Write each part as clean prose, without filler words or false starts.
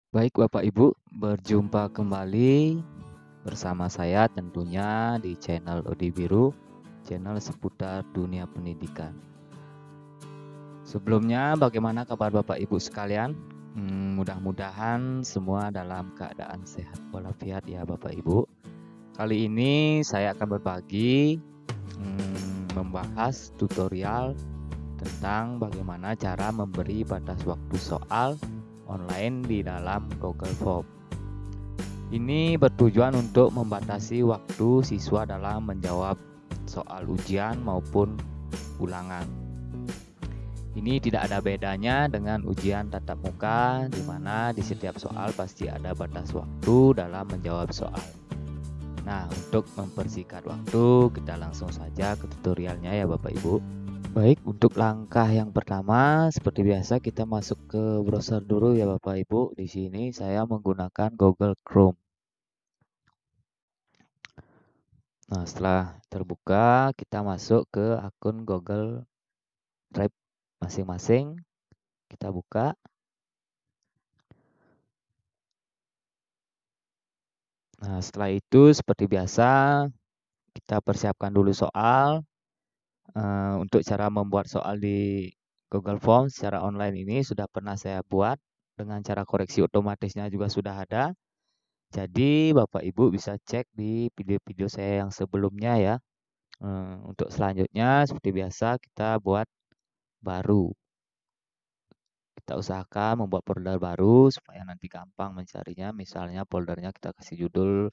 Baik Bapak Ibu, berjumpa kembali bersama saya tentunya di channel Odi Biru, channel seputar dunia pendidikan. Sebelumnya bagaimana kabar Bapak Ibu sekalian? Mudah-mudahan semua dalam keadaan sehat walafiat ya Bapak Ibu. Kali ini saya akan berbagi membahas tutorial tentang bagaimana cara memberi batas waktu soal online di dalam Google Form. Ini bertujuan untuk membatasi waktu siswa dalam menjawab soal ujian maupun ulangan. Ini tidak ada bedanya dengan ujian tatap muka, di mana di setiap soal pasti ada batas waktu dalam menjawab soal. Nah, untuk mempersingkat waktu, kita langsung saja ke tutorialnya ya Bapak Ibu. Baik, untuk langkah yang pertama, seperti biasa kita masuk ke browser dulu ya Bapak Ibu. Di sini saya menggunakan Google Chrome. Nah, setelah terbuka, kita masuk ke akun Google Drive masing-masing. Kita buka. Nah, setelah itu seperti biasa, kita persiapkan dulu soal. Untuk cara membuat soal di Google Form secara online ini sudah pernah saya buat dengan cara koreksi otomatisnya juga sudah ada. Jadi Bapak Ibu bisa cek di video-video saya yang sebelumnya ya. Untuk selanjutnya seperti biasa kita buat baru. Kita usahakan membuat folder baru supaya nanti gampang mencarinya. Misalnya foldernya kita kasih judul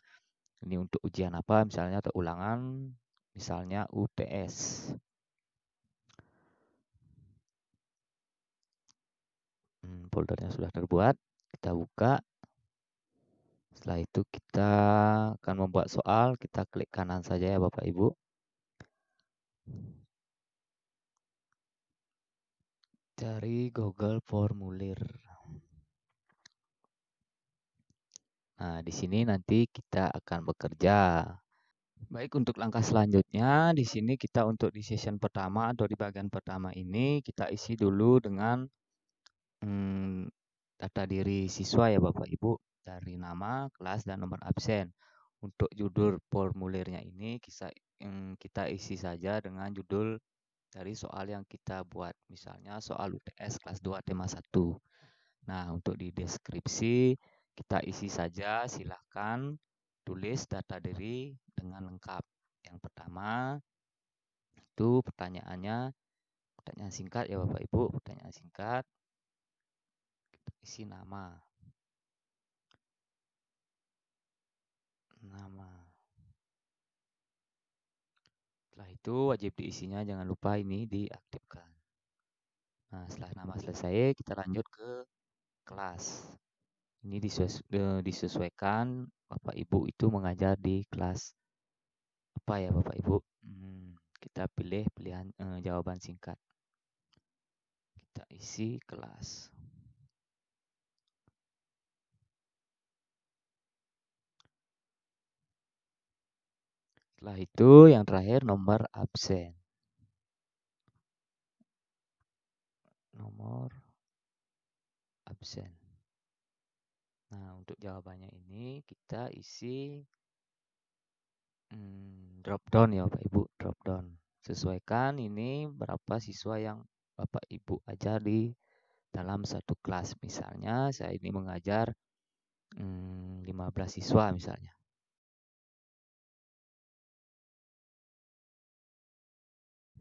ini untuk ujian apa, misalnya atau ulangan, misalnya UTS. Foldernya sudah terbuat, kita buka. Setelah itu kita akan membuat soal, kita klik kanan saja ya Bapak Ibu. Cari Google Formulir. Nah, di sini nanti kita akan bekerja. Baik, untuk langkah selanjutnya, di sini kita untuk di session pertama atau di bagian pertama ini, kita isi dulu dengan data diri siswa ya Bapak Ibu, dari nama, kelas, dan nomor absen. Untuk judul formulirnya ini kita isi saja dengan judul dari soal yang kita buat. Misalnya soal UTS kelas 2 tema 1. Nah, untuk di deskripsi kita isi saja, silahkan tulis data diri dengan lengkap. Yang pertama itu pertanyaan singkat ya Bapak Ibu, pertanyaan singkat. Kita isi nama. Setelah itu wajib diisinya, jangan lupa ini diaktifkan. Nah, setelah nama selesai, kita lanjut ke kelas. Ini disesuaikan Bapak Ibu itu mengajar di kelas apa ya Bapak Ibu. Kita pilih pilihan jawaban singkat. Kita isi kelas. Setelah itu yang terakhir nomor absen. Nomor absen. Nah, untuk jawabannya ini kita isi drop down ya Bapak Ibu, drop down. Sesuaikan ini berapa siswa yang Bapak Ibu ajar di dalam satu kelas. Misalnya saya ini mengajar 15 siswa misalnya.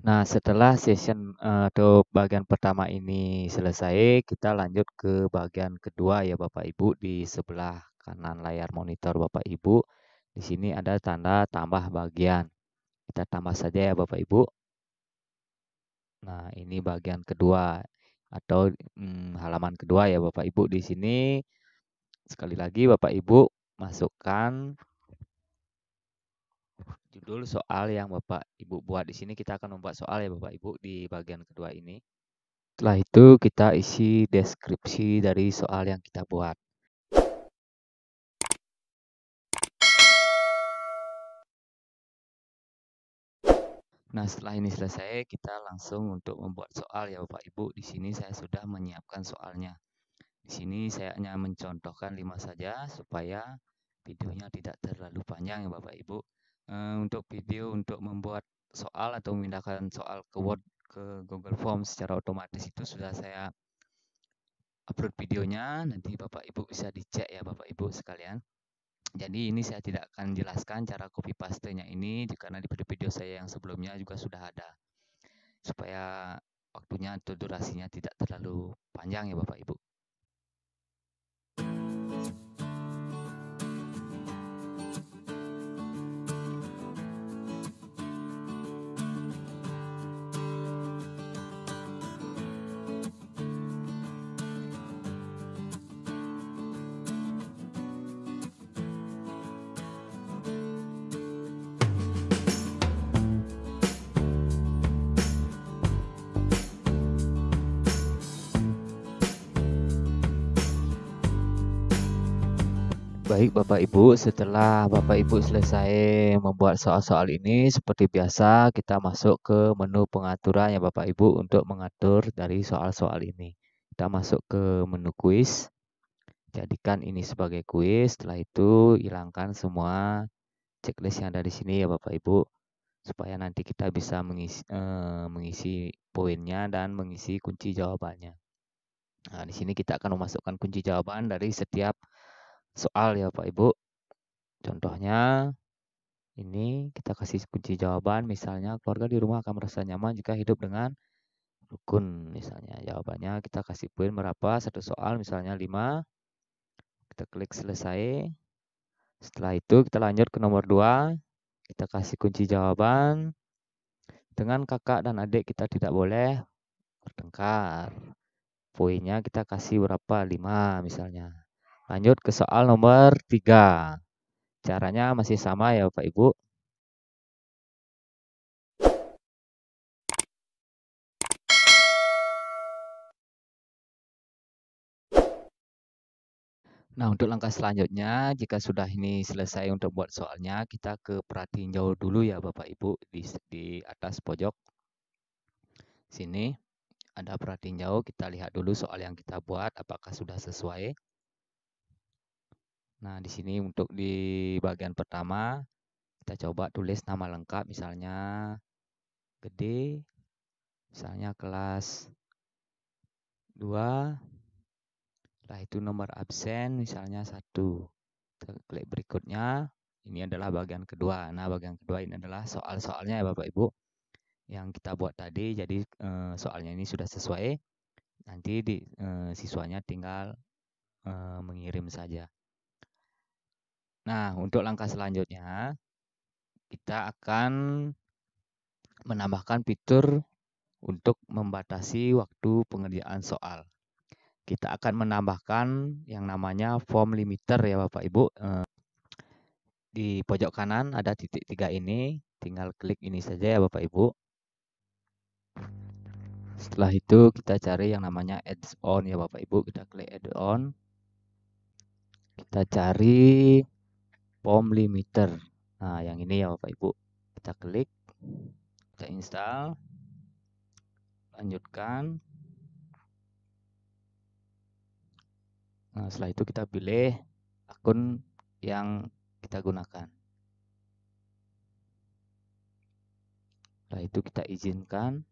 Nah, setelah session atau bagian pertama ini selesai, kita lanjut ke bagian kedua ya Bapak Ibu. Di sebelah kanan layar monitor Bapak Ibu, di sini ada tanda tambah bagian. Kita tambah saja ya Bapak Ibu. Nah, ini bagian kedua atau halaman kedua ya Bapak Ibu. Di sini sekali lagi Bapak Ibu masukkan judul soal yang Bapak Ibu buat. Di sini kita akan membuat soal ya Bapak Ibu di bagian kedua ini. Setelah itu kita isi deskripsi dari soal yang kita buat. Nah, setelah ini selesai, kita langsung untuk membuat soal ya Bapak Ibu. Di sini saya sudah menyiapkan soalnya. Di sini saya hanya mencontohkan 5 saja supaya videonya tidak terlalu panjang ya Bapak Ibu. Untuk video untuk membuat soal atau memindahkan soal ke Word ke Google Form secara otomatis itu sudah saya upload videonya, nanti Bapak Ibu bisa dicek ya Bapak Ibu sekalian. Jadi ini saya tidak akan jelaskan cara copy paste-nya ini karena di video-video saya yang sebelumnya juga sudah ada. Supaya waktunya atau durasinya tidak terlalu panjang ya Bapak Ibu. Baik Bapak Ibu, setelah Bapak Ibu selesai membuat soal-soal ini, seperti biasa kita masuk ke menu pengaturan ya Bapak Ibu untuk mengatur dari soal-soal ini. Kita masuk ke menu kuis, jadikan ini sebagai kuis, setelah itu hilangkan semua checklist yang ada di sini ya Bapak Ibu, supaya nanti kita bisa mengisi poinnya dan mengisi kunci jawabannya. Nah, di sini kita akan memasukkan kunci jawaban dari setiap soal ya Bapak Ibu. Contohnya, ini kita kasih kunci jawaban, misalnya keluarga di rumah akan merasa nyaman jika hidup dengan rukun. Misalnya jawabannya kita kasih poin berapa, satu soal misalnya 5. Kita klik selesai. Setelah itu kita lanjut ke nomor 2. Kita kasih kunci jawaban. Dengan kakak dan adik kita tidak boleh bertengkar. Poinnya kita kasih berapa, 5 misalnya. Lanjut ke soal nomor 3. Caranya masih sama ya Bapak Ibu. Nah, untuk langkah selanjutnya, jika sudah ini selesai untuk buat soalnya, kita ke pratinjau dulu ya Bapak Ibu di atas pojok. Sini ada pratinjau, kita lihat dulu soal yang kita buat apakah sudah sesuai. Nah, di sini untuk di bagian pertama, kita coba tulis nama lengkap, misalnya Gede, misalnya kelas 2. Setelah itu nomor absen misalnya 1. Kita klik berikutnya. Ini adalah bagian kedua. Nah, bagian kedua ini adalah soal-soalnya ya Bapak Ibu yang kita buat tadi. Jadi soalnya ini sudah sesuai. Nanti siswanya tinggal mengirim saja. Nah, untuk langkah selanjutnya kita akan menambahkan fitur untuk membatasi waktu pengerjaan soal. Kita akan menambahkan yang namanya form limiter ya Bapak Ibu. Di pojok kanan ada titik 3 ini, tinggal klik ini saja ya Bapak Ibu. Setelah itu kita cari yang namanya add-on ya Bapak Ibu, kita klik add-on. Kita cari form limiter. Nah, yang ini ya Bapak Ibu. Kita klik, kita install, lanjutkan. Nah, setelah itu kita pilih akun yang kita gunakan. Setelah itu kita izinkan.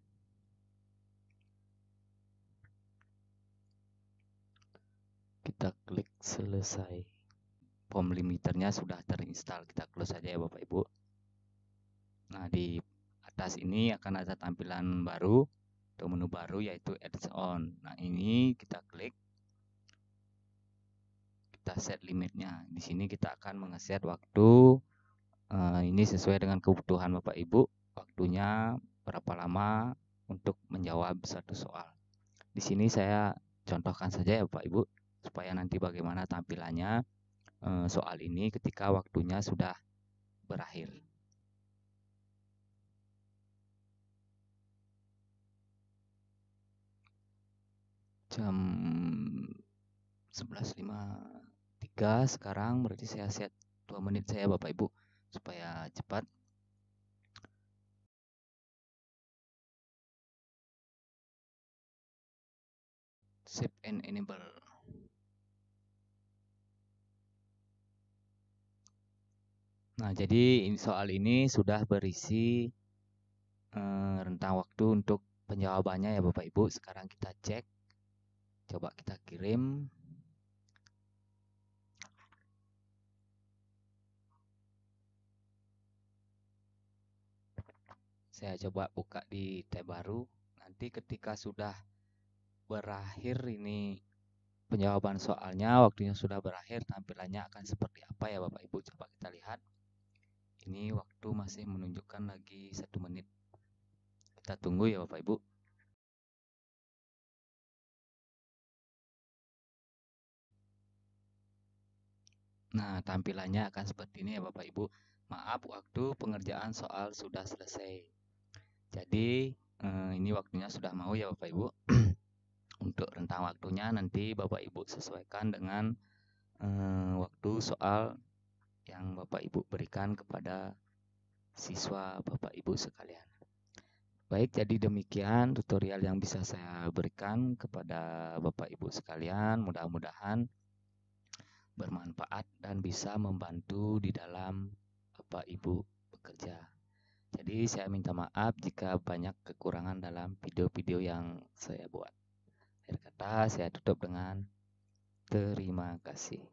Kita klik selesai. Form limiternya sudah terinstall. Kita close saja ya Bapak Ibu. Nah, di atas ini akan ada tampilan baru atau menu baru yaitu add-on. Nah, ini kita klik. Kita set limitnya. Di sini kita akan mengeset waktu. Ini sesuai dengan kebutuhan Bapak Ibu. Waktunya berapa lama untuk menjawab satu soal. Di sini saya contohkan saja ya Bapak Ibu, supaya nanti bagaimana tampilannya soal ini ketika waktunya sudah berakhir. Jam 11.53 sekarang, berarti saya set 2 menit saya Bapak Ibu supaya cepat. Save and enable. Nah, jadi soal ini sudah berisi rentang waktu untuk penjawabannya ya Bapak Ibu. Sekarang kita cek, coba kita kirim. Saya coba buka di tab baru. Nanti ketika sudah berakhir ini penjawaban soalnya, waktunya sudah berakhir, tampilannya akan seperti apa ya Bapak Ibu. Coba kita lihat. Ini waktu masih menunjukkan lagi 1 menit. Kita tunggu ya Bapak Ibu. Nah, tampilannya akan seperti ini ya Bapak Ibu. Maaf, waktu pengerjaan soal sudah selesai. Jadi, ini waktunya sudah mau ya Bapak Ibu. Untuk rentang waktunya nanti Bapak Ibu sesuaikan dengan waktu soal yang Bapak Ibu berikan kepada siswa Bapak Ibu sekalian. Baik, jadi demikian tutorial yang bisa saya berikan kepada Bapak Ibu sekalian. Mudah-mudahan bermanfaat dan bisa membantu di dalam Bapak Ibu bekerja. Jadi saya minta maaf jika banyak kekurangan dalam video-video yang saya buat. Akhir kata saya tutup dengan terima kasih.